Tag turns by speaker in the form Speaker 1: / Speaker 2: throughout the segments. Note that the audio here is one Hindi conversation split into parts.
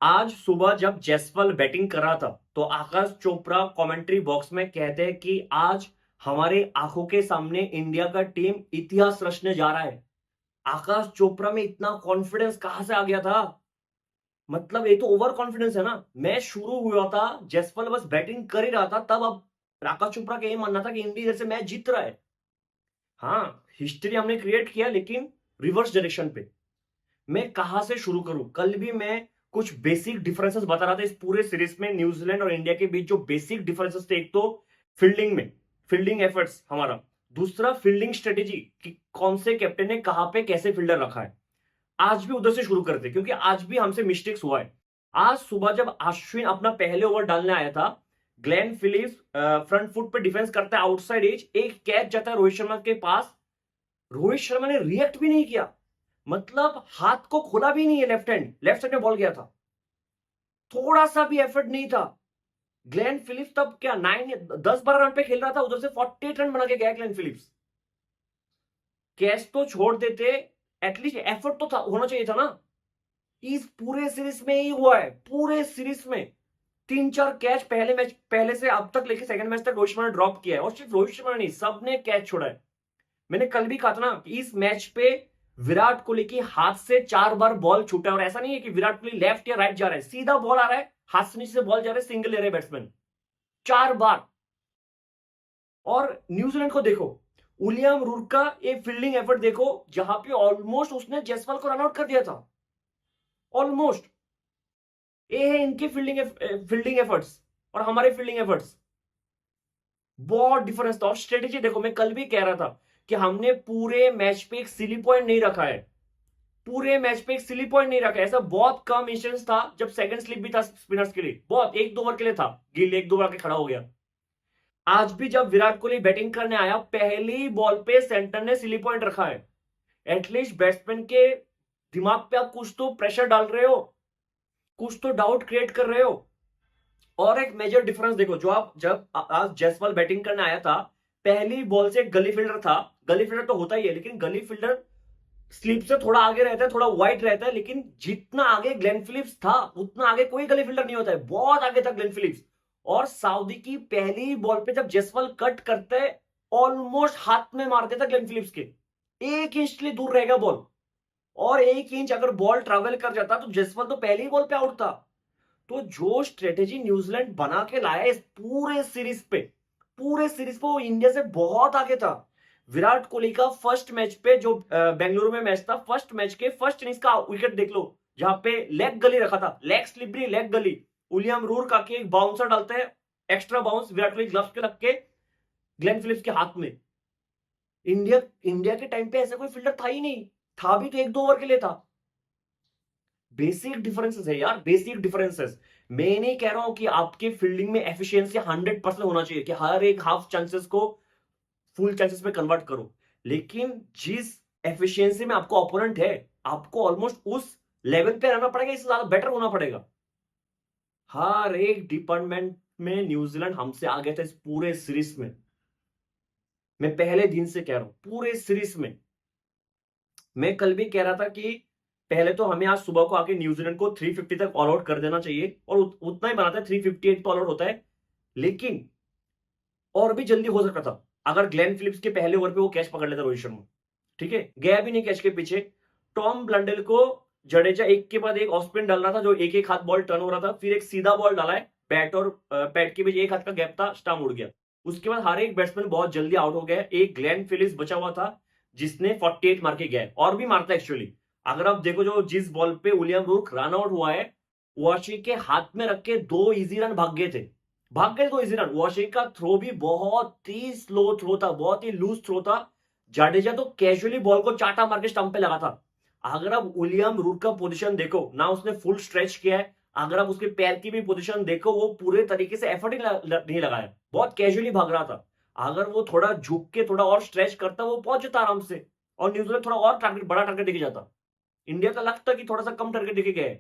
Speaker 1: आज सुबह जब जयसवाल बैटिंग कर रहा था तो आकाश चोपड़ा कमेंट्री बॉक्स में कहते हैं कि आज हमारे आंखों के सामने इंडिया का टीम इतिहास रचने जा रहा है। आकाश चोपड़ा में इतना कॉन्फिडेंस कहां से आ गया था? मतलब ये तो ओवर कॉन्फिडेंस है ना। मैच शुरू हुआ था, जयसवाल बस बैटिंग कर ही रहा था, तब अब आकाश चोपड़ा का ये मानना था कि इंडिया जैसे मैच जीत रहा है। हाँ, हिस्ट्री हमने क्रिएट किया लेकिन रिवर्स डायरेक्शन पे। मैं कहां से शुरू करूं? कल भी मैं कुछ बेसिक डिफरेंसेस बता रहा था इस पूरे सीरीज में। न्यूजीलैंड और इंडिया के बीच जो बेसिक डिफरेंसेस थे, एक तो फील्डिंग में, फील्डिंग एफर्ट्स हमारा, दूसरा फील्डिंग स्ट्रेटेजी कि कौन से कैप्टन ने कहां पे कैसे फील्डर रखा है। आज भी उधर से शुरू करते क्योंकि आज भी हमसे मिस्टेक्स हुआ है। आज सुबह जब अश्विन अपना पहले ओवर डालने आया था, ग्लेन फिलिप्स फ्रंट फुट पे डिफेंस करता है आउटसाइड एज, एक कैच जाता है रोहित शर्मा के पास। रोहित शर्मा ने रिएक्ट भी नहीं किया, मतलब हाथ को खोला भी नहीं है, लेफ्ट साइड में बॉल गया था, थोड़ा सा भी एफर्ट नहीं था। ग्लेन फिलिप्स तब क्या 10-12 रन पे खेल रहा था, उधर से 48 रन बना के गया ग्लेन फिलिप्स। कैच तो छोड़ देते, एटलीस्ट एफर्ट तो था, होना चाहिए था ना। इस पूरे सीरीज में ही हुआ है, पूरे सीरीज में 3-4 कैच पहले मैच, पहले से अब तक लेके सेकंड मैच तक रोहित शर्मा ने ड्रॉप किया है, और सिर्फ रोहित शर्मा नहीं, सबने कैच छोड़ा है। मैंने कल भी कहा था ना कि इस मैच पे विराट कोहली की हाथ से 4 बार बॉल छूटा है, और ऐसा नहीं है कि विराट कोहली लेफ्ट या राइट जा रहा है, सीधा बॉल आ रहा है, हाथ से नीचे से बॉल जा रहा है, सिंगल ले रहे बैट्समैन 4 बार। और न्यूजीलैंड को देखो, उलियम रूर का एक फील्डिंग एफर्ट देखो, जहां पे ऑलमोस्ट उसने जयसवाल को रन आउट कर दिया था, ऑलमोस्ट। ये है इनके फील्डिंग एफर्ट्स और हमारे फील्डिंग एफर्ट्स, बहुत डिफरेंस था। और स्ट्रेटेजी देखो, मैं कल भी कह रहा था कि हमने पूरे मैच पे एक सिली पॉइंट नहीं रखा है, पूरे मैच पे एक सिली पॉइंट नहीं रखा। ऐसा बहुत कम इंस्टेंस था जब सेकंड स्लिप भी था स्पिनर्स के लिए, बहुत 1-2 ओवर के लिए था, गिल 1-2 ओवर के खड़ा हो गया। आज भी जब विराट कोहली बैटिंग करने आया, पहली बॉल पे सेंटर ने सिली पॉइंट रखा है। एटलीस्ट बैट्समैन के दिमाग पे आप कुछ तो प्रेशर डाल रहे हो, कुछ तो डाउट क्रिएट कर रहे हो। और एक मेजर डिफरेंस देखो, जो आप जब आज जयसवाल बैटिंग करने आया था, पहली बॉल से गली फील्डर था। गली फील्डर तो होता ही है, लेकिन गली फील्डर स्लिप से थोड़ा आगे रहता है, थोड़ा वाइड रहता है, लेकिन जितना आगे ग्लेन फिलिप्स था उतना आगे कोई गली फील्डर नहीं होता है, बहुत आगे था ग्लेन फिलिप्स। और सऊदी की पहली बॉल पे जब जयसवाल कट करते हैं, ऑलमोस्ट हाथ में मार देता ग्लेन फिलिप्स के, 1 इंच के लिए दूर रहेगा बॉल, और 1 इंच अगर बॉल ट्रेवल कर जाता तो जयसवाल तो पहली बॉल पे आउट था। तो जो स्ट्रेटेजी न्यूजीलैंड बना के लाया इस पूरे सीरीज पे, पूरे सीरीज पे वो इंडिया से बहुत आगे था। विराट कोहली का फर्स्ट मैच पे जो बेंगलुरु में मैच था, फर्स्ट मैच के फर्स्ट इनिंग्स का विकेट देख लो, जहां पे लेग गली रखा था, लेग स्लिपरी लेग गली, उलियम रूर का के एक बाउंसर डालते हैं, extra bounce Virat Kohli gloves के लग के ग्लेन फिलिप्स के हाथ में। इंडिया इंडिया के टाइम पे ऐसा कोई फील्डर था ही नहीं, था भी तो 1-2 ओवर के लिए था। बेसिक डिफरेंसेस है यार, बेसिक डिफरेंसेस। मैं नहीं कह रहा हूं कि आपके फील्डिंग में एफिशिएंसी 100% होना चाहिए, कि हर एक हाफ चांसेस को फुल चांसेस में कन्वर्ट करो, लेकिन जिस एफिशिएंसी में आपको ओपोनेंट है, आपको ऑलमोस्ट उस लेवल पे रहना पड़ेगा, इससे ज्यादा बेटर होना पड़ेगा। हर एक डिपार्टमेंट में न्यूजीलैंड हमसे आगे था इस पूरे सीरीज में। मैं पहले दिन से कह रहा हूं, पूरे सीरीज में। मैं कल भी कह रहा था कि पहले तो हमें आज सुबह को आके न्यूजीलैंड को 350 तक ऑल आउट कर देना चाहिए, और उतना ही बनाता है, 358 पे ऑल आउट होता है। लेकिन और भी जल्दी हो सकता था अगर ग्लेन फिलिप्स के पहले ओवर पे वो कैच पकड़ लेता रोहित शर्मा। ठीक है, गया भी नहीं कैच के पीछे। टॉम ब्लंडेल को जडेजा एक के बाद एक ऑफ स्पिन डाल रहा था, जो एक एक हाथ बॉल टर्न हो रहा था, फिर एक सीधा बॉल डाला है, बैट और पैड के बीच एक हाथ का गैप था, स्टंप उड़ गया। उसके बाद हर एक बैट्समैन बहुत जल्दी आउट हो गया। एक ग्लेन फिलिप्स बचा हुआ था जिसने 48 मार के गया, और भी मारता एक्चुअली। अगर आप देखो, जो जिस बॉल पे विलियम रूक रन आउट हुआ है, वॉशी के हाथ में रख के 2 इजी रन भाग गए थे, भाग गए 2 इजी रन। वॉशी का थ्रो भी बहुत ही स्लो थ्रो था, बहुत ही लूज थ्रो था। जाडेजा तो कैजुअली बॉल को चाटा मार के स्टंप पे लगा था। अगर आप विलियम रूट का पोजीशन देखो ना, उसने फुल स्ट्रेच किया है। अगर आप उसके पैर की भी पोजीशन देखो, वो पूरे तरीके से एफर्ट नहीं लगाया, बहुत कैजुअली भाग रहा था। अगर वो थोड़ा झुक के थोड़ा और स्ट्रेच करता, वो पहुंच जाता आराम से, और न्यूजीलैंड थोड़ा और टारगेट, बड़ा टारगेट देके जाता। इंडिया का लगता कि थोड़ा सा कम टारगेट देके गए।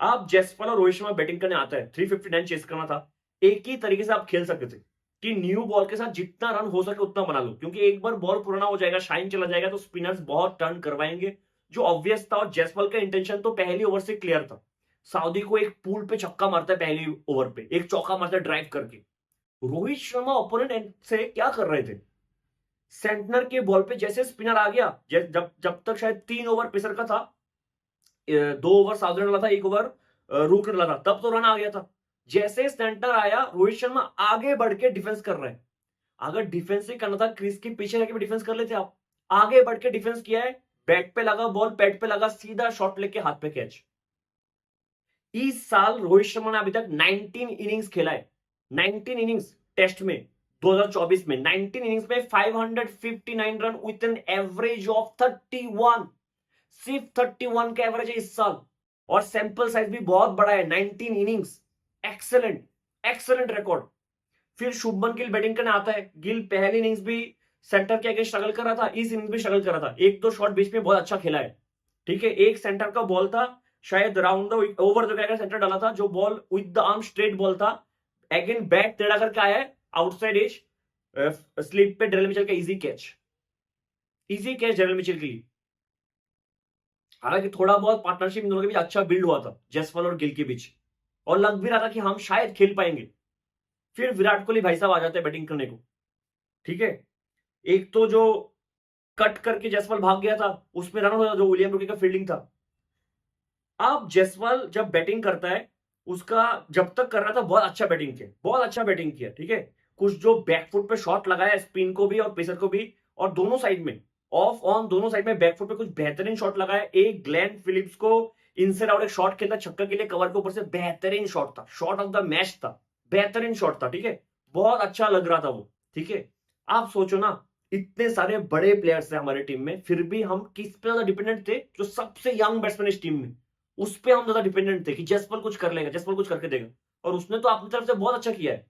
Speaker 1: आप जयसवाल और रोहित शर्मा बैटिंग करने आता है, 359 चेस करना था, एक ही तरीके से आप खेल सकते थे कि न्यू बॉल के साथ जितना रन हो सके उतना बना लो, क्योंकि एक बार बॉल पुराना हो जाएगा, शाइन चला जाएगा, तो स्पिनर्स बहुत टर्न करवाएंगे, जो ऑब्वियस था। और जयसवाल का इंटेंशन तो पहली ओवर से क्लियर था, सऊदी को एक पूल पे छक्का मारता है पहली ओवर पे, एक चौका मारता है ड्राइव करके। रोहित शर्मा ओपोनेंट से क्या कर रहे थे, सेंटनर के बॉल पे जैसे स्पिनर आ गया, जब जब तक शायद 3 ओवर पेसर का था, 2 ओवर साउथ ने डाला था, 1 ओवर रूक ने डाला था, तब तो रन आ गया था। जैसे सेंटनर आया, रोहित शर्मा आगे बढ़ के डिफेंस कर रहे हैं। अगर डिफेंस ही करना था, क्रीज के पीछे जाके भी डिफेंस कर लेते आप। आगे बढ़ के डिफेंस किया है, बैट पे लगा बॉल, पैड पे लगा, सीधा शॉट लेके हाथ पे कैच। इस साल रोहित शर्मा ने अभी तक 19 इनिंग्स खेला है, 19 इनिंग्स टेस्ट में, 2024 में 19 इनिंग्स में 559 run with an average of 31। सिर्फ 31 का एवरेज है इस साल, और सैंपल साइज भी बहुत बड़ा है, 19 इनिंग्स। Excellent, excellent record. फिर शुभमन गिल बैटिंग करने आता है। गिल पहली इनिंग्स भी सेंटर के आगे स्ट्रगल कर रहा था, इस इनिंग्स भी स्ट्रगल कर रहा था, 1-2 शॉट बीच में बहुत अच्छा खेला है, ठीक है। एक सेंटर का बॉल था, शायद round the over the wicket centre डाला था, जो ball with the arm straight ball था, अगेन बैट टेढ़ा करके आया है, आउटसाइड एज, स्लिप पे डेरेल मिचेल का easy catch, easy catch Daryl Mitchell के लिए। हालांकि थोड़ा बहुत पार्टनरशिप इन दोनों के बीच अच्छा बिल्ड हुआ था, जयसवाल और गिल के बीच, और लग भी रहा था कि हम शायद खेल पाएंगे। फिर विराट कोहली भाई साहब आ जाते हैं बैटिंग करने को, ठीक है। एक तो जो कट करके जयसवाल भाग गया था, उसमें रन हुआ, जो विलियम रूकी का फील्डिंग था। अब जयसवाल जब बैटिंग करता है, उसका जब तक कर रहा था बहुत अच्छा बैटिंग किया, बहुत अच्छा बैटिंग किया, ठीक है। कुछ जो बैकफुट पे शॉट लगाया, स्पिन को भी और पेसर को भी, और दोनों साइड में, ऑफ ऑन दोनों साइड में बैकफुट पे कुछ बेहतरीन शॉट लगाया। एक ग्लेन फिलिप्स को इनसाइड आउट एक शॉट खेलता छक्का के लिए, कवर के ऊपर से, बेहतरीन शॉट था, शॉट ऑफ द मैच था, बेहतरीन शॉट था, ठीक है। बहुत अच्छा लग रहा था वो, ठीक है। आप सोचो ना, इतने सारे बड़े प्लेयर्स हैं हमारे टीम में, फिर भी हम किस पे ज्यादा डिपेंडेंट थे, जो सबसे यंग बैट्समैन इस टीम में, उस पे हम ज्यादा डिपेंडेंट थे कि जसपाल कुछ कर लेगा, जसपाल कुछ करके देगा, और उसने तो अपनी तरफ से बहुत अच्छा किया है।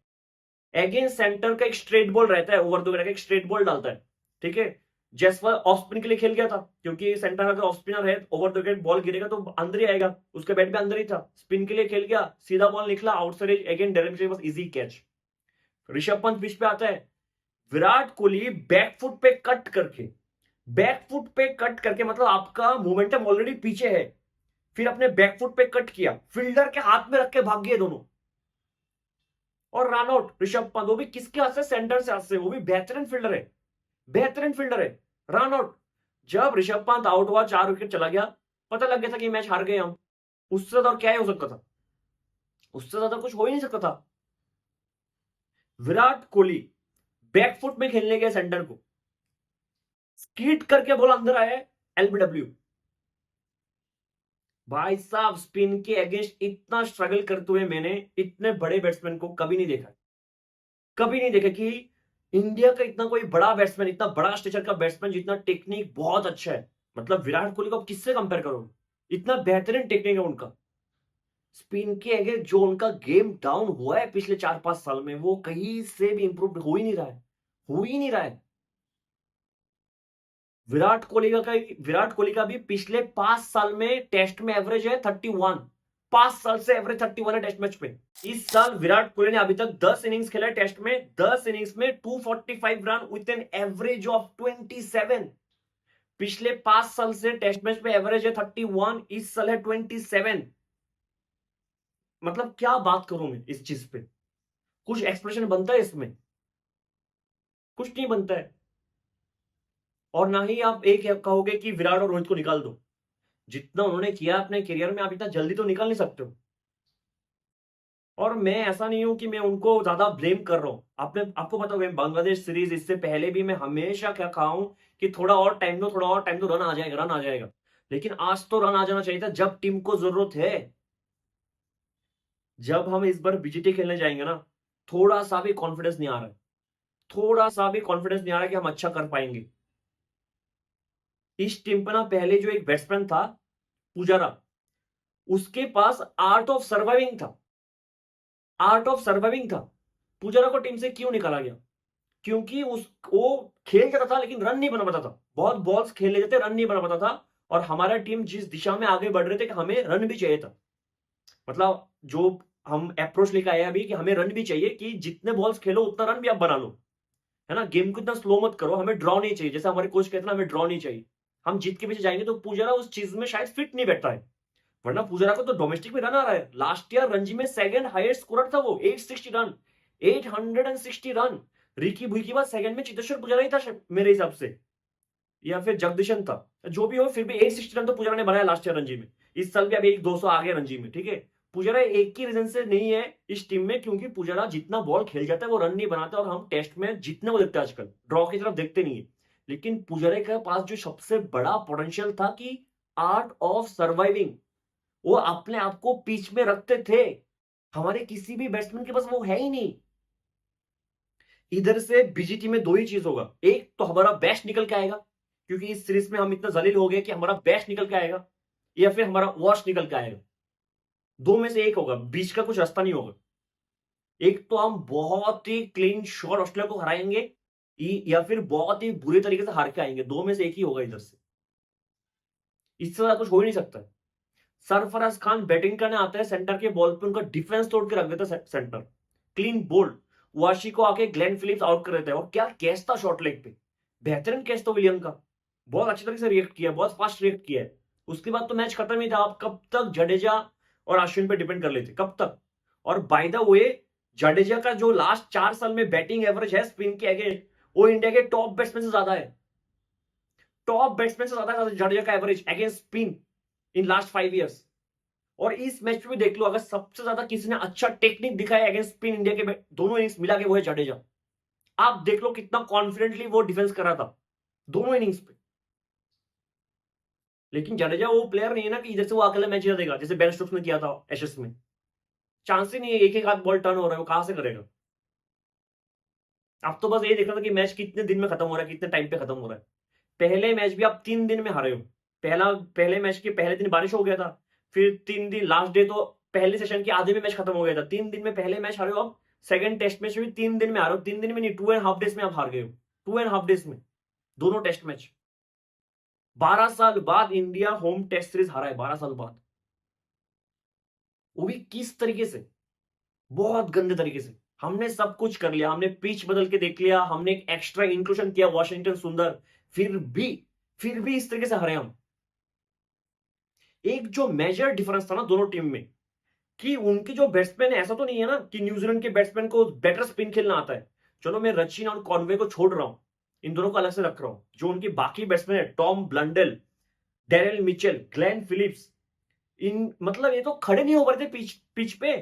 Speaker 1: अगेंस्ट सेंटर का एक स्ट्रेट बॉल रहता है, ओवर द विकेट एक स्ट्रेट बॉल डालता है, ठीक है। जसपाल ऑफ स्पिन के लिए खेल गया था, क्योंकि सेंटर अगर ऑफ स्पिनर है, ओवर द विकेट बॉल गिरेगा तो अंदर ही आएगा, उसके बैट में अंदर ही था, स्पिन के लिए खेल गया, सीधा बॉल निकला outside edge, again Daryl Mitchell बस easy catch. Rishabh Pant pitch पे आता है, विराट कोहली बैकफुट पे कट करके, बैकफुट पे कट करके, मतलब आपका मोमेंटम ऑलरेडी पीछे है, फिर अपने बैकफुट पे कट किया, फील्डर के हाथ में रख के भाग गए दोनों, और रन आउट ऋषभ पंत, वो भी किसके हाथ से, सेंटर से हाथ से, वो भी बेहतरीन फील्डर है, बेहतरीन फील्डर है, रन आउट। जब ऋषभ पंत आउट हुआ, 4 विकेट चला गया, पता लग गया था कि मैच हार गए हम। उससे ज्यादा और क्या ही हो सकता था, उससे ज्यादा कुछ हो ही नहीं सकता था। विराट कोहली बैकफुट में खेलने गया सेंटर को, स्कीट करके बॉल अंदर आया, एलबीडब्ल्यू। भाई साहब, स्पिन के अगेंस्ट इतना स्ट्रगल करते हुए मैंने इतने बड़े बैट्समैन को कभी नहीं देखा, कभी नहीं देखा कि इंडिया का इतना कोई बड़ा बैट्समैन, इतना बड़ा स्टेचर का बैट्समैन, जितना टेक्निक बहुत अच्छा है। मतलब विराट कोहली को आप किससे कंपेयर करोगे, इतना बेहतरीन टेक्निक है उनका। स्पिन के अगेंस्ट जो उनका गेम डाउन हुआ है पिछले 4-5 साल में, वो कहीं से भी इंप्रूव हो ही नहीं रहा है, हो ही नहीं रहा है। विराट कोहली का भी पिछले 5 साल में टेस्ट में एवरेज है 31, 5 साल से एवरेज 31 है टेस्ट मैच पे। इस साल विराट कोहली ने अभी तक 10 इनिंग्स खेला है टेस्ट में, 10 इनिंग्स में 245 run with an average of 27। पिछले 5 साल से टेस्ट मैच में एवरेज है 31, इस साल है 27। मतलब क्या बात करूं मैं इस चीज पे, कुछ एक्सप्रेशन बनता है इसमें, कुछ नहीं बनता है। और ना ही आप एक कहोगे कि विराट और रोहित को निकाल दो, जितना उन्होंने किया अपने करियर में, आप इतना जल्दी तो निकाल नहीं सकते हो। और मैं ऐसा नहीं हूं कि मैं उनको ज्यादा ब्लेम कर रहा हूं, आपको पता होगा बांग्लादेश सीरीज, इससे पहले भी मैं हमेशा क्या कहा हूं कि थोड़ा और टाइम दो, थोड़ा और टाइम दो, रन आ जाएगा, रन आ जाएगा। लेकिन आज तो रन आ जाना चाहिए था, जब टीम को जरूरत है। जब हम इस बार बीजीटी खेलने जाएंगे ना, थोड़ा सा भी कॉन्फिडेंस नहीं आ रहा है, थोड़ा सा भी कॉन्फिडेंस नहीं आ रहा है कि हम अच्छा कर पाएंगे। इस टीम पर ना पहले जो एक बैट्समैन था, पुजारा, उसके पास आर्ट ऑफ सर्वाइविंग था, आर्ट ऑफ सर्वाइविंग था। पुजारा को टीम से क्यों निकाला गया, क्योंकि वो खेल जाता था लेकिन रन नहीं बना पाता था, बहुत बॉल्स खेल लेते थे, रन नहीं बना पाता था। और हमारा टीम जिस दिशा में आगे बढ़ रहे थे कि हमें रन भी चाहिए था, मतलब जो हम अप्रोच लेकर आए अभी कि हमें रन भी चाहिए, कि जितने बॉल्स खेलो उतना रन भी आप बना लो, है ना। गेम को इतना स्लो मत करो, हमें ड्रॉ नहीं चाहिए, जैसे हमारे कोच कहते हैं ना, हमें ड्रॉ नहीं चाहिए। हम जीत के पीछे जाएंगे, तो पुजारा उस चीज में शायद फिट नहीं बैठता है। वरना पुजारा को तो डोमेस्टिक में रन आ रहा है। लास्ट ईयर रणजी में सेकंड हाईएस्ट स्कोरर था वो, 860 रन, 860 रन। रिकी भुई के बाद सेकंड में चेतेश्वर पुजारा ही था मेरे हिसाब से, या फिर जगदीशन था, जो भी हो, फिर भी 860 रन तो पुजारा ने बनाया लास्ट ईयर रणजी में। इस साल भी अभी 200 आ गया रणजी में, ठीक है। पुजारा एक ही रीजन से नहीं है इस टीम में, क्योंकि पुजारा जितना बॉल खेल जाता है वो रन नहीं बनाता, और हम टेस्ट में जीतने को देखते हैं आजकल, ड्रॉ की तरफ देखते नहीं है। लेकिन पुजारा के पास जो सबसे बड़ा पोटेंशियल था कि आर्ट ऑफ सर्वाइविंग, वो अपने आप को पिच में रखते थे। हमारे किसी भी बैट्समैन के पास वो है ही नहीं। इधर से बीजीटी में दो ही चीज होगा, एक तो हमारा बेस्ट निकल के आएगा, क्योंकि इस सीरीज में हम इतना जलील हो गए कि हमारा बेस्ट निकल के आएगा, या फिर हमारा वर्स्ट निकल के आएगा। दो में से एक होगा, बीच का कुछ रास्ता नहीं होगा। एक तो हम बहुत ही क्लीन शॉट ऑस्ट्रेलिया को हराएंगे, या फिर बहुत ही बुरे तरीके से हार के आएंगे। दो में से एक ही होगा इधर से, इससे ज्यादा कुछ हो ही नहीं सकता। सरफराज खान बैटिंग करने आते हैं सेंटर के बॉल पे, उनका डिफेंस तोड़ के रख देता है सेंटर, क्लीन बोल्ड। वाशी को आके ग्लेन फिलिप्स आउट कर देता है, और क्या कैच था शॉर्ट लेग पे, बेहतरीन कैच था विलियम का, बहुत अच्छी तरीके से रिएक्ट किया, बहुत फास्ट रिएक्ट किया है। उसके बाद तो मैच खत्म ही था, आप कब तक जडेजा और अश्विन पे डिपेंड कर लेते, कब तक। और बाय द वे, जडेजा का जो लास्ट 4 साल में बैटिंग एवरेज है स्पिन के अगेंस्ट, वो इंडिया के टॉप बैट्समैन से ज्यादा है, टॉप बैट्समैन से ज्यादा है जडेजा का average against spin in last 5 years. और इस मैच में देख लो, अगर सबसे ज्यादा किसी ने अच्छा टेक्निक दिखाया अगेंस्ट स्पिन इंडिया के दोनों इनिंग्स मिला के, वो है जडेजा। आप देख लो कितना कॉन्फिडेंटली वो डिफेंस कर रहा था दोनों इनिंग्स पे। लेकिन जडेजा वो प्लेयर नहीं है ना कि इधर से वो अकेला मैच जीता देगा, जैसे बेन स्टोक्स ने किया था एशेस में। चांस ही नहीं है, एक एक हाथ बॉल टर्न हो रहा है, वो कहां से करेगा। अब तो बस ये देखना था कि मैच कितने दिन में खत्म हो रहा है, कितने टाइम पे खत्म हो रहा है। पहले मैच भी आप 3 दिन में हारे हो। पहले मैच के पहले दिन बारिश हो गया था, फिर 3 दिन, लास्ट डे तो पहले सेशन के आधे में मैच खत्म हो गया था। 3 दिन में पहले मैच हारे हो, अब सेकंड टेस्ट मैच भी 3 दिन में हारे हो। 3 दिन में नहीं, 2.5 डेज में आप हार गए हो, 2.5 डेज में दोनों टेस्ट मैच। 12 साल बाद इंडिया होम टेस्ट सीरीज हारा है, 12 साल बाद, वो भी किस तरीके से, बहुत गंदे तरीके से। हमने सब कुछ कर लिया, हमने पिच बदल के देख लिया, हमने एक एक्स्ट्रा इंक्लूजन किया वॉशिंगटन सुंदर, फिर भी फिर भी इस तरीके से हारे हम। एक जो मेजर डिफरेंस था ना दोनों टीम में, कि उनके जो बैट्समैन है, ऐसा तो नहीं है ना कि न्यूजीलैंड के बैट्समैन को बेटर स्पिन खेलना आता है। चलो मैं रचिन और कॉनवे को छोड़ रहा हूं, इन दोनों को अलग से रख रहा हूं। जो उनके बाकी बैट्समैन है, Tom Blundell, Daryl Mitchell, Glenn Phillips, इन मतलब ये तो खड़े नहीं हो पा रहे थे पिच पे,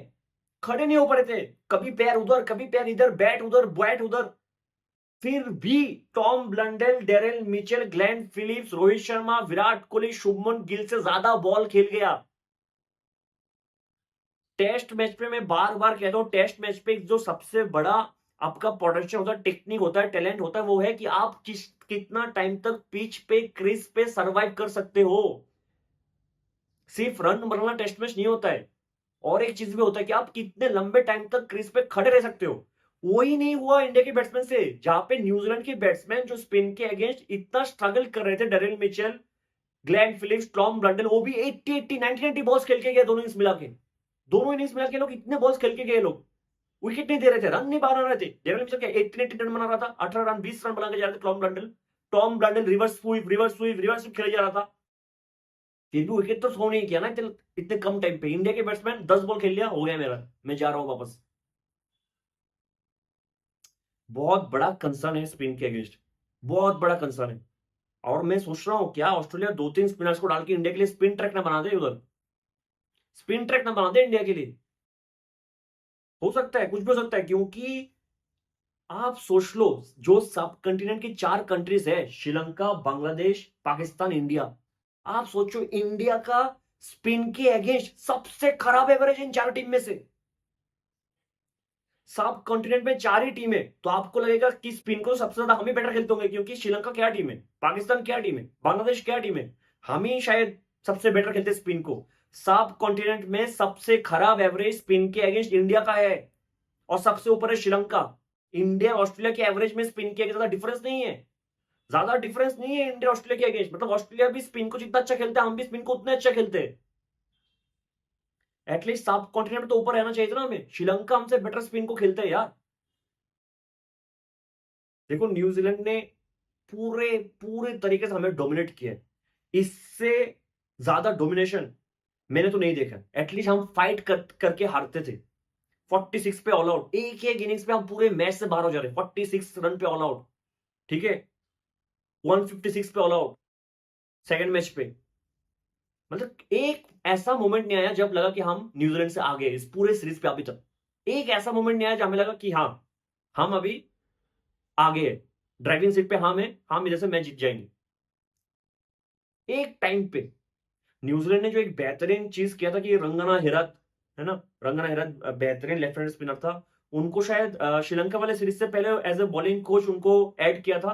Speaker 1: खड़े नहीं हो पा रहे थे। कभी पैर उधर, कभी पैर इधर, बैट उधर, बैट उधर। फिर भी Tom Blundell, Daryl Mitchell, Glenn Philips, Rohit Sharma, Virat Kohli, Shubman Gill से ज्यादा बॉल खेल गया। टेस्ट मैच पे मैं बार बार कहता हूं, टेस्ट मैच पे जो सबसे बड़ा आपका पोटेंशियल होता है, टेक्निक होता है, टैलेंट होता है, वो है कि आप कितना टाइम तक पिच पे, क्रीज पे सर्वाइव कर सकते हो। सिर्फ रन बनाना टेस्ट मैच नहीं होता है, और एक चीज भी होता है कि आप कितने लंबे टाइम तक क्रीज पे खड़े रह सकते हो। वही नहीं हुआ इंडिया के बैट्समैन से, जहां पे न्यूजीलैंड के बैट्समैन जो स्पिन के अगेंस्ट इतना स्ट्रगल कर रहे थे, Daryl Mitchell, Glenn Philips, Tom Blundell, वो भी 80 90 90 बॉल्स खेल के गए दोनों इनिंग्स मिला के। दोनों इनिंग्स मिला के लोग इतने बॉल्स खेल के गए, लोग विकेट नहीं दे रहे थे, रन नहीं बना रहे थे। डेविड मिचेल क्या 18 रन बना रहा था, 18 रन 20 रन बना के जा रहे थे। टॉम ब्लंडल रिवर्स स्वीप, खेले जा रहा था, फिर भी विकेट तो थ्रो नहीं किया ना इतने इतने कम टाइम पे। इंडिया के बैट्समैन 10 बॉल खेल लिया, हो गया मेरा, मैं जा रहा हूं वापस। बहुत बड़ा कंसर्न है स्पिन के अगेंस्ट, बहुत बड़ा कंसर्न है। और मैं सोच रहा हूं क्या ऑस्ट्रेलिया 2-3 स्पिनर्स को डाल के इंडिया के लिए स्पिन ट्रैक ना बना दे, उधर स्पिन ट्रैक ना बना दे इंडिया के लिए। हो सकता है, कुछ भी हो सकता है, क्योंकि आप सोच लो, जो सब कंटिनेंट की 4 कंट्रीज है, श्रीलंका, बांग्लादेश, पाकिस्तान, इंडिया। आप सोचो इंडिया का स्पिन के अगेंस्ट सबसे खराब एवरेज इन 4 टीम में से। सब कॉन्टिनेंट में 4 ही टीम है, तो आपको लगेगा कि स्पिन को सबसे ज्यादा हम ही बेटर खेलते होंगे, क्योंकि श्रीलंका क्या टीम है, पाकिस्तान क्या टीम है, बांग्लादेश क्या टीम है, हम ही शायद सबसे बेटर खेलते स्पिन को। सब कॉन्टिनेंट में सबसे खराब एवरेज स्पिन के अगेंस्ट इंडिया का है, और सबसे ऊपर है श्रीलंका। इंडिया ऑस्ट्रेलिया के एवरेज में स्पिन के ज्यादा डिफरेंस नहीं है, ज्यादा डिफरेंस नहीं है इंडिया ऑस्ट्रेलिया के अगेंस्ट। मतलब ऑस्ट्रेलिया भी स्पिन को जितना अच्छा खेलता है, हम भी स्पिन को उतना अच्छा खेलते हैं। एटलीस्ट सब कॉन्टिनेंट में तो ऊपर रहना चाहिए था ना हमें। श्रीलंका हमसे बेटर स्पिन को खेलते हैं यार। देखो न्यूजीलैंड ने पूरे पूरे तरीके से हमें डोमिनेट किया है, इससे ज्यादा डोमिनेशन मैंने तो नहीं देखा। एटलीस्ट हम फाइट करके हारते थे। 46 पे ऑल आउट, एक एक इनिंग्स पे हम पूरे मैच से बाहर हो जा रहे। 46 रन पे ऑल आउट, ठीक है, 156 पे ऑल आउट सेकंड मैच पे। मतलब एक ऐसा मोमेंट नहीं आया जब लगा कि हम न्यूजीलैंड से आगे इस पूरे सीरीज पे अभी तक। एक ऐसा मोमेंट नहीं आया जब हमें लगा कि हाँ, हम अभी आगे है, ड्राइविंग सीट पे हम है, हम इधर से मैच जीत जाएंगे। एक टाइम पे न्यूजीलैंड ने जो एक बेहतरीन चीज किया था कि रंगना हिरत, है ना, रंगना हिरत बेहतरीन लेफ्ट हैंड स्पिनर था। उनको शायद श्रीलंका वाले सीरीज से पहले एज ए बॉलिंग कोच उनको ऐड किया था,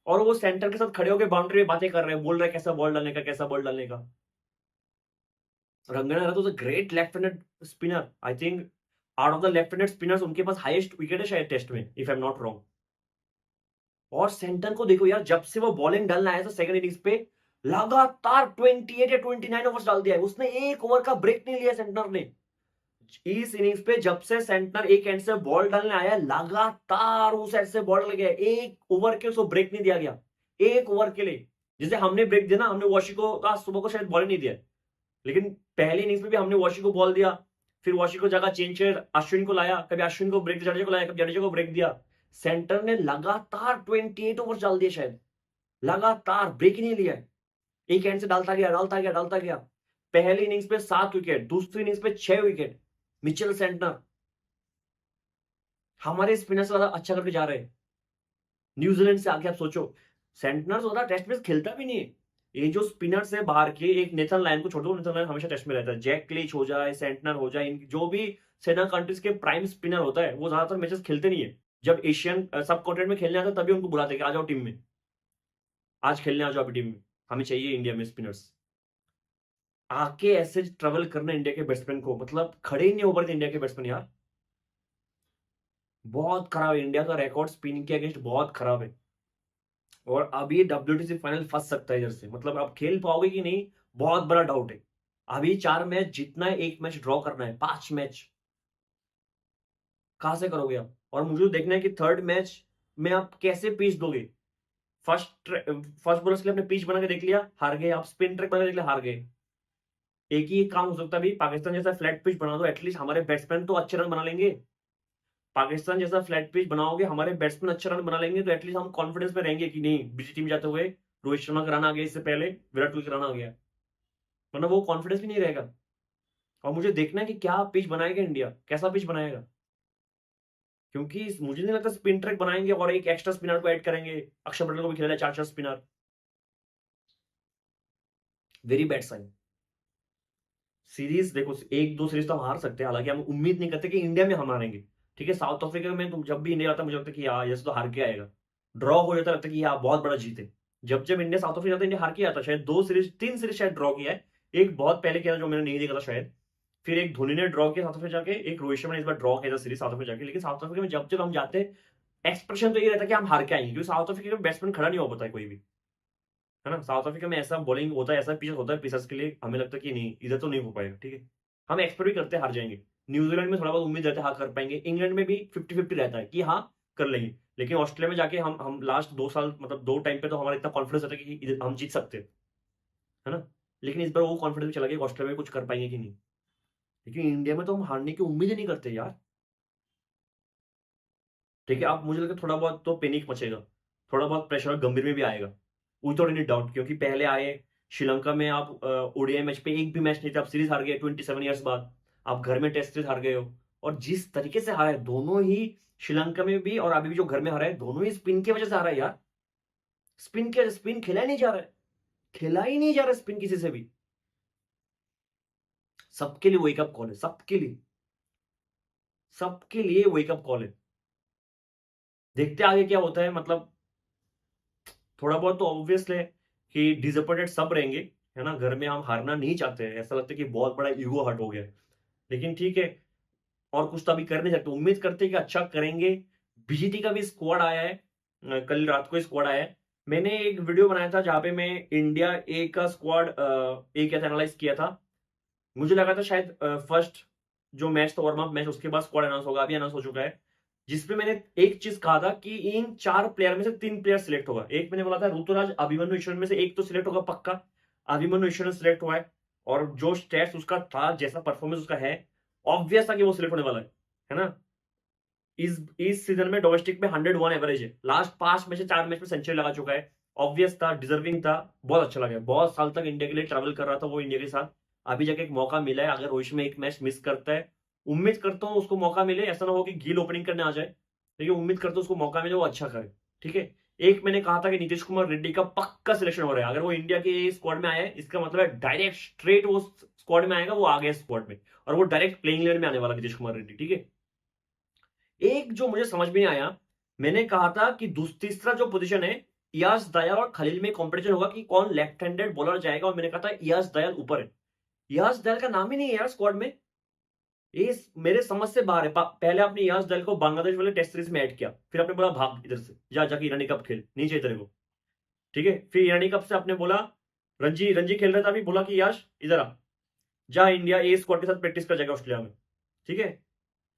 Speaker 1: और वो सेंटर के साथ खड़े होकर बाउंड्री में बातें कर रहे हैं, बोल रहे हैं कैसा बॉल डालने का, कैसा बॉल डालने का। Rangana Herath was a great left handed spinner. I think out of the left handed spinners उनके पास हाईएस्ट विकेट है शायद टेस्ट में, if I am not wrong. और सेंटर को देखो यार, जब से वो बॉलिंग डालने आया था सेकंड इनिंग्स पे, लगातार 28 या 29 ओवर्स डाल दिया है उसने। एक ओवर का ब्रेक नहीं लिया सेंटर ने। इस इनिंग्स पे जब से सेंटर एक एंड से बॉल डालने आया, लगातार उस एंड से बॉल डाल गया, एक ओवर के उसको ब्रेक नहीं दिया गया। एक ओवर के लिए जिसे हमने ब्रेक दिया ना, हमने वॉशी को आज सुबह को शायद बॉल नहीं दिया, लेकिन पहले इनिंग्स में भी हमने वॉशी को बॉल दिया। फिर वॉशी को जगह चेंज कर अश्विन को लाया, कभी अश्विन को ब्रेक, जडेजा को लाया, कभी जडेजा को ब्रेक दिया। सेंटर ने लगातार 28 ओवर डाल दिए शायद, लगातार ब्रेक ही नहीं लिया। एक एंड से डालता गया, डालता गया, डालता गया। पहली इनिंग्स पे 7 विकेट, दूसरी इनिंग्स पे 6 विकेट। मिचेल सेंटनर हमारे स्पिनर से ज्यादा अच्छा करके जा रहे हैं न्यूजीलैंड से आगे। आप सोचो, सेंटनर ज्यादा टेस्ट में खेलता भी नहीं है। ये जो स्पिनर्स है बाहर के, एक नेथन लायन को छोड़ दो, नेथन लायन हमेशा टेस्ट में रहता है। जैक क्लीच हो जाए, सेंटनर हो जाए, जो भी सेना कंट्रीज के प्राइम स्पिनर होता है, वो ज्यादातर मैचेस खेलते नहीं है। जब एशियन सब कॉन्टिनेंट में खेलने आता है तभी उनको बुलाते हैं कि आ जाओ टीम में, आज खेलने आ जाओ अभी टीम में, हमें चाहिए इंडिया में स्पिनर्स। आके ऐसे ट्रेवल करना इंडिया के बैट्समैन को, मतलब खड़े ही नहीं हो पा रहे थे इंडिया के बैट्समैन यार। बहुत खराब है इंडिया का रिकॉर्ड स्पिन के अगेंस्ट, बहुत खराब है। और अब ये WTC फाइनल फंस सकता है इधर से, मतलब आप खेल पाओगे कि नहीं, बहुत बड़ा डाउट है। अभी 4 मैच जीतना है, 1 मैच ड्रॉ करना है, 5 मैच कहां से करोगे आप? और मुझे तो देखना है कि थर्ड मैच में आप कैसे पिच दोगे। फर्स्ट फर्स्ट बॉलर्स के लिए आपने पिच बना के देख लिया, हार गए। आप स्पिन ट्रैक बना के देख लिया, हार गए। एक ही काम हो सकता है, अभी पाकिस्तान जैसा फ्लैट पिच बना दो, एटलीस्ट हमारे बैट्समैन तो अच्छे रन बना लेंगे। पाकिस्तान जैसा फ्लैट पिच बनाओगे, हमारे बैट्समैन अच्छे रन बना लेंगे, तो एटलीस्ट हम कॉन्फिडेंस में रहेंगे कि नहीं, बीजी टीम जाते हुए रोहित शर्मा का रन आ गया, इससे पहले विराट कोहली का रन आ गया, वरना वो कॉन्फिडेंस भी नहीं रहेगा। और मुझे देखना है कि क्या पिच बनाएगा इंडिया, कैसा पिच बनाएगा। क्योंकि मुझे नहीं लगता स्पिन ट्रैक बनाएंगे और एक एक्स्ट्रा स्पिनर को ऐड करेंगे, अक्षर पटेल को भी खेला 4 spinner. Very bad sign. Series देखो, 1-2 सीरीज तो हम हार सकते हैं, हालांकि हम उम्मीद नहीं करते कि इंडिया में हम हारेंगे। ठीक है, साउथ अफ्रीका में तुम जब भी इंडिया आता है, मुझे लगता है कि यार जैसे तो हार के आएगा, ड्रॉ हो जाता, लगता है कि यार बहुत बड़ा जीते। जब जब इंडिया साउथ अफ्रीका जाता है, इंडिया हार के आता, शायद 2 सीरीज 3 सीरीज शायद ड्रॉ किया है। एक बहुत पहले किया था जो मैंने नहीं देखा था शायद, फिर एक धोनी ने ड्रॉ किया साउथ अफ्रीका जाके, एक रोहित शर्मा ने इस बार ड्रॉ किया था सीरीज साउथ अफ्रीका जाके। लेकिन साउथ अफ्रीका में जब जब हम जाते हैं, एक्सप्रेशन तो ये रहता है कि हम हार के आएंगे, क्योंकि साउथ अफ्रीका में बैट्समैन खड़ा नहीं हो पाता है कोई भी, है ना। साउथ अफ्रीका में ऐसा बॉलिंग होता है, ऐसा पिचेस होता है पिचर्स के लिए, हमें लगता है कि नहीं इधर तो नहीं हो पाएगा। ठीक है, हम एक्सपेक्ट भी करते हैं हार जाएंगे। न्यूजीलैंड में थोड़ा बहुत उम्मीद रहता है हाँ कर पाएंगे, इंग्लैंड में भी 50-50 रहता है कि हाँ कर लेंगे। लेकिन ऑस्ट्रेलिया में जाके हम लास्ट 2 साल, मतलब 2 टाइम पे तो हमारा इतना कॉन्फिडेंस रहता है कि हम जीत सकते हैं, है ना। लेकिन इस बार वो कॉन्फिडेंस भी चला गया कि ऑस्ट्रेलिया में कुछ कर पाएंगे कि नहीं। लेकिन इंडिया में तो हम हारने की उम्मीद ही नहीं करते यार। ठीक है, आप मुझे लगता है थोड़ा बहुत तो पैनिक मचेगा, थोड़ा बहुत प्रेशर गंभीर में भी आएगा, विदाउट एनी डाउट। क्योंकि पहले आए श्रीलंका में, आप ओडीआई मैच पे एक भी मैच नहीं थे, आप सीरीज हार गए 27 ईयर्स बाद। आप घर में टेस्ट सीरीज हार गए हो, और जिस तरीके से हारा है दोनों ही, श्रीलंका में भी और अभी भी जो घर में हारा है, दोनों ही स्पिन की वजह से हारा है यार। स्पिन खेला ही नहीं जा रहा है, खेला ही नहीं जा रहा है स्पिन किसी से भी। सबके लिए वेकअप कॉल है, सबके लिए, सबके लिए वेकअप कॉल है। देखते आगे क्या होता है। मतलब थोड़ा बहुत तो ऑब्वियस है कि डिसअपॉइंटेड सब रहेंगे, है ना। घर में हम हारना नहीं चाहते हैं, ऐसा लगता है कि बहुत बड़ा ईगो हर्ट हो गया। लेकिन ठीक है, और कुछ तो अभी कर नहीं सकते, उम्मीद करते हैं कि अच्छा करेंगे। बीजीटी का भी स्क्वाड आया है, कल रात को स्क्वाड आया है। मैंने एक वीडियो बनाया था जहां पे मैं इंडिया ए का स्क्वाड एक एनालाइज किया था। मुझे लगा था शायद फर्स्ट जो मैच था वार्म अप मैच, उसके बाद स्क्वाड अनाउंस होगा, अभी अनाउंस हो चुका है। जिसपे मैंने एक चीज कहा था कि इन 4 प्लेयर में से 3 प्लेयर सिलेक्ट होगा। एक मैंने बोला था ऋतुराज, अभिमन्यु ईश्वर में से एक तो सिलेक्ट होगा पक्का। अभिमन्यु ईश्वर सिलेक्ट हुआ है। और जो स्टैट्स उसका था, जैसा परफॉर्मेंस उसका है, ऑब्वियस था कि वो सिलेक्ट होने वाला है ना। इस सीजन में डोमेस्टिक में 101 एवरेज है, लास्ट 5 में से 4 मैच में सेंचुरी लगा चुका है। ऑब्वियस था, डिजर्विंग था, बहुत अच्छा लगा। बहुत साल तक इंडिया के लिए ट्रैवल कर रहा था वो इंडिया के साथ, अभी जाके एक मौका मिला है। अगर रोहित में एक मैच मिस करता है, उम्मीद करता हूँ उसको मौका मिले, ऐसा ना हो कि गिल ओपनिंग करने आ जाए, लेकिन उम्मीद करता हूँ उसको मौका मिले, वो अच्छा करे। ठीक है, एक मैंने कहा था कि नीतीश कुमार रेड्डी का पक्का सिलेक्शन हो रहा है। अगर वो इंडिया के स्क्वाड में आया है, इसका मतलब है डायरेक्ट स्ट्रेट वो स्क्वाड में आएगा, वो आ गया स्क्वाड में, और वो डायरेक्ट प्लेइंग 11 में आने वाला नीतीश कुमार रेड्डी। ठीक है, एक जो मुझे समझ में नहीं आया, मैंने कहा था कि तीसरा जो पोजीशन है, इयास दयाल और खलील में कंपटीशन होगा कि कौन लेफ्ट हैंडेड बॉलर जाएगा, और मैंने कहा था इयास दयाल ऊपर है। इयास दयाल का नाम ही नहीं है यार स्क्वाड में, ये मेरे समझ से बाहर है। पहले आपने इयास दयाल को बांग्लादेश वाले टेस्ट सीरीज में ऐड किया, फिर आपने बोला भाग इधर से, जाके ईरानी कप खेल, नीचे इधर को। ठीक है, फिर ईरानी कप से आपने बोला रणजी रणजी खेल रहा था, अभी बोला कि याश इधर आ, जा इंडिया ए स्क्वाड के साथ प्रैक्टिस कर जाएगा ऑस्ट्रेलिया में। ठीक है,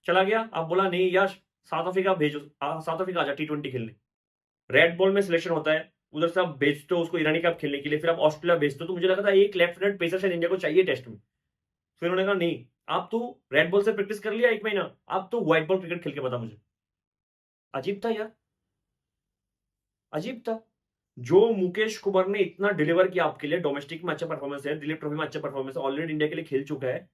Speaker 1: चला गया, अब बोला नहीं याश साउथ अफ्रीका भेजो, साउथ अफ्रीका आजा T20 खेलने। रेड बॉल में सिलेक्शन होता है, उधर से आप भेजते हो उसको ईरानी कप खेलने के लिए, फिर आप ऑस्ट्रेलिया भेजते हो। तो मुझे लगा था एक लेफ्ट हैंड पेसर शायद इंडिया को चाहिए टेस्ट में। फिर उन्होंने कहा नहीं, आप तो रेड बॉल से प्रैक्टिस कर लिया 1 महीना, आप तो व्हाइट बॉल क्रिकेट खेल के बता मुझे। अजीब था यार, अजीब था। जो मुकेश कुमार ने इतना डिलीवर किया आपके लिए, डोमेस्टिक में अच्छा परफॉर्मेंस है, दिलीप ट्रॉफी में अच्छा परफॉर्मेंस है, ऑलरेडी इंडिया के लिए खेल चुका है,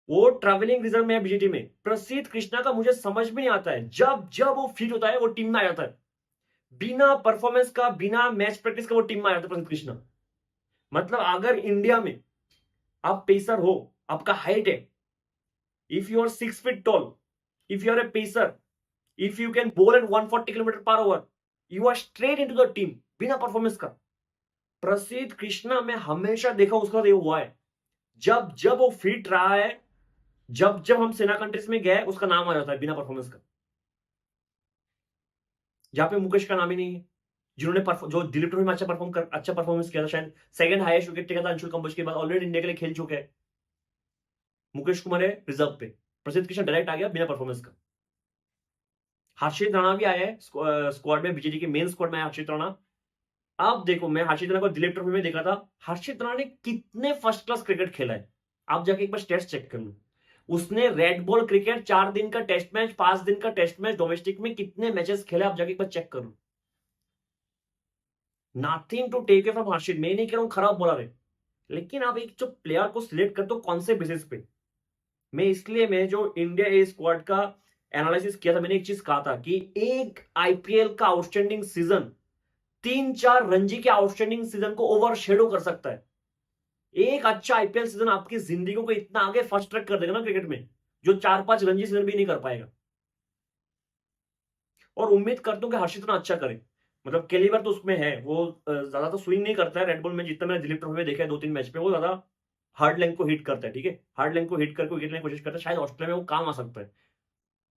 Speaker 1: वो ट्रैवलिंग रिजर्व में है बीजीटी में। प्रसिद्ध कृष्णा का मुझे समझ में नहीं आता है, जब जब वो फिट होता है वो टीम में आ जाता है, बिना परफॉर्मेंस का, बिना मैच प्रैक्टिस का वो टीम में आ जाता है प्रसिद्ध कृष्णा। मतलब अगर इंडिया में आप पेसर हो, आपका हाइट है, if you are 6 feet tall, if you are a pacer, if you can bowl at 140 kilometre per hour, you are straight into the team बिना परफॉर्मेंस का। प्रसिद्ध कृष्णा में हमेशा देखा उसका ये हुआ है, जब जब वो फिट रहा है, जब जब हम सेना कंट्रीज में गए, उसका नाम आ जाता है बिना परफॉर्मेंस का। जहां पे मुकेश का नाम ही नहीं है, जिन्होंने जो दिलीप ट्रॉफी में अच्छा परफॉर्मेंस किया था, शायद सेकंड हाईएस्ट विकेट टेकर था अंशुल कंबोज के बाद, ऑलरेडी इंडिया के लिए खेल चुके हैं। मुकेश कुमार है रिजर्व पे, प्रसिद्ध कृष्ण डायरेक्ट आ गया बिना परफॉर्मेंस का। हर्षित राणा भी आया है स्क्वाड में, बीजेडी के मेन स्क्वाड में हर्षित राणा। आप देखो, मैं हर्षित राणा को दिलीप ट्रॉफी में देखा था, हर्षित राणा ने कितने फर्स्ट क्लास क्रिकेट खेला है, आप जाके एक बार टेस्ट चेक कर लो। उसने रेड बॉल क्रिकेट 4 दिन का टेस्ट मैच, 5 दिन का टेस्ट मैच, डोमेस्टिक में कितने मैचेस खेले, आप जाके एक बार चेक कर लो। नथिंग टू टेक फ्रॉम हर्षित, मैं नहीं कह रहा हूं खराब बॉलर है, लेकिन आप एक जो प्लेयर को सिलेक्ट करते हो कौन से बेसिस पे। मैं जो इंडिया ए स्क्वाड का एनालिसिस किया था, मैंने एक चीज कहा था कि एक आईपीएल का आउटस्टैंडिंग सीजन 3-4 रणजी के आउटस्टैंडिंग सीजन को ओवरशेडो कर सकता है। एक अच्छा आईपीएल सीजन आपकी जिंदगी को इतना आगे फास्ट ट्रैक कर देगा ना क्रिकेट में, जो 4-5 रणजी सीजन भी नहीं कर पाएगा। और उम्मीद करता हूं कि हर्षित राणा अच्छा करे, मतलब कैलिबर तो उसमें है, वो ज्यादा तो स्विंग नहीं करता है रेड बॉल में, जितना मैंने दिलीप ट्रॉफी में देखा है 2-3 मैच पे, वो ज्यादा हार्ड लेंथ को हिट करता है। ठीक है, हार्ड लेंथ को हिट करके विकेट लेने की कोशिश करता है, शायद ऑस्ट्रेलिया में वो काम आ सकता है।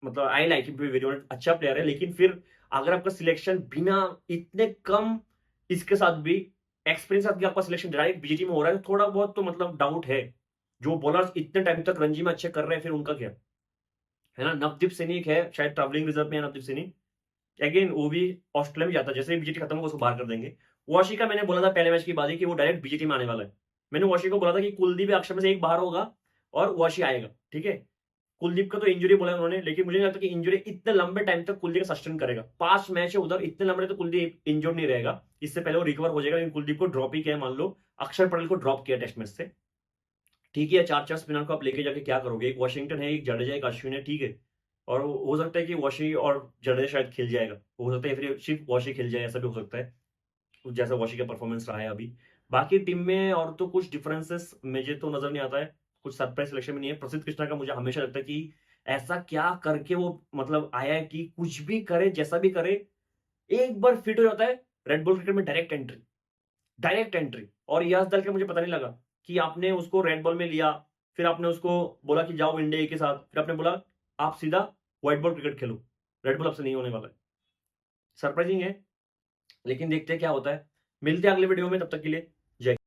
Speaker 1: मतलब आई लाइक हिम, वेरी अच्छा प्लेयर है, लेकिन फिर अगर आपका सिलेक्शन बिना इतने कम इसके साथ भी एक्सपीरियंस साथ भी आपका सिलेक्शन डायरेक्ट बीजेटी में हो रहा है, तो थोड़ा बहुत तो मतलब डाउट है। जो बॉलर्स इतने टाइम तक रणजी में अच्छे कर रहे हैं, फिर उनका क्या है ना। नवदीप सैनी एक है, शायद ट्रैवलिंग रिजर्व में है नवदीप सैनी, अगेन वो भी ऑस्ट्रेलिया में जाता है, जैसे ही बीजेटी खत्म होगा उसको बाहर कर देंगे। वाशी का मैंने बोला था पहले मैच की बात ही कि वो डायरेक्ट बीजेटी में आने वाला है। मैंने वाशी को बोला था कि कुलदीप अक्षर में से एक बाहर होगा और वाशी आएगा। ठीक है, कुलदीप का तो इंजरी बोला उन्होंने, लेकिन मुझे नहीं लगता कि इंजरी इतने लंबे टाइम तक कुलदीप का सस्टेन करेगा। 5 मैच है उधर, इतने लंबे तो कुलदीप इंजर्ड नहीं रहेगा, इससे पहले वो रिकवर हो जाएगा। लेकिन कुलदीप को ड्रॉप ही किया, मान लो अक्षर पटेल को ड्रॉप किया टेस्ट मैच से। ठीक है, 4-4 स्पिनर को आप लेके जाके क्या करोगे, एक वॉशिंगटन है, एक जडेजा, एक अश्विन है। ठीक है, और हो सकता है कि वॉशी और जडेजा शायद खेल जाएगा, हो सकता है फिर सिर्फ वॉशी खेल जाए, ऐसा भी हो सकता है, जैसा वॉशी का परफॉर्मेंस रहा है अभी। बाकी टीम में और तो कुछ डिफरेंसेस मुझे तो नजर नहीं आता है, कुछ सरप्राइज सिलेक्शन में नहीं है। प्रसिद्ध कृष्णा का मुझे हमेशा लगता है कि ऐसा क्या करके वो मतलब आया है कि कुछ भी करे, जैसा भी करे, एक बार फिट हो जाता है, रेड बुल क्रिकेट में डायरेक्ट एंट्री, डायरेक्ट एंट्री। और यश दल के मुझे पता नहीं लगा कि आपने उसको रेड बॉल में लिया, फिर आपने उसको बोला कि जाओ इंडिया के साथ, फिर आपने बोला आप सीधा व्हाइट बॉल क्रिकेट खेलो, रेड बॉल आपसे नहीं होने वाला है। सरप्राइजिंग है, लेकिन देखते हैं क्या होता है। मिलते हैं अगले वीडियो में, तब तक के लिए जय।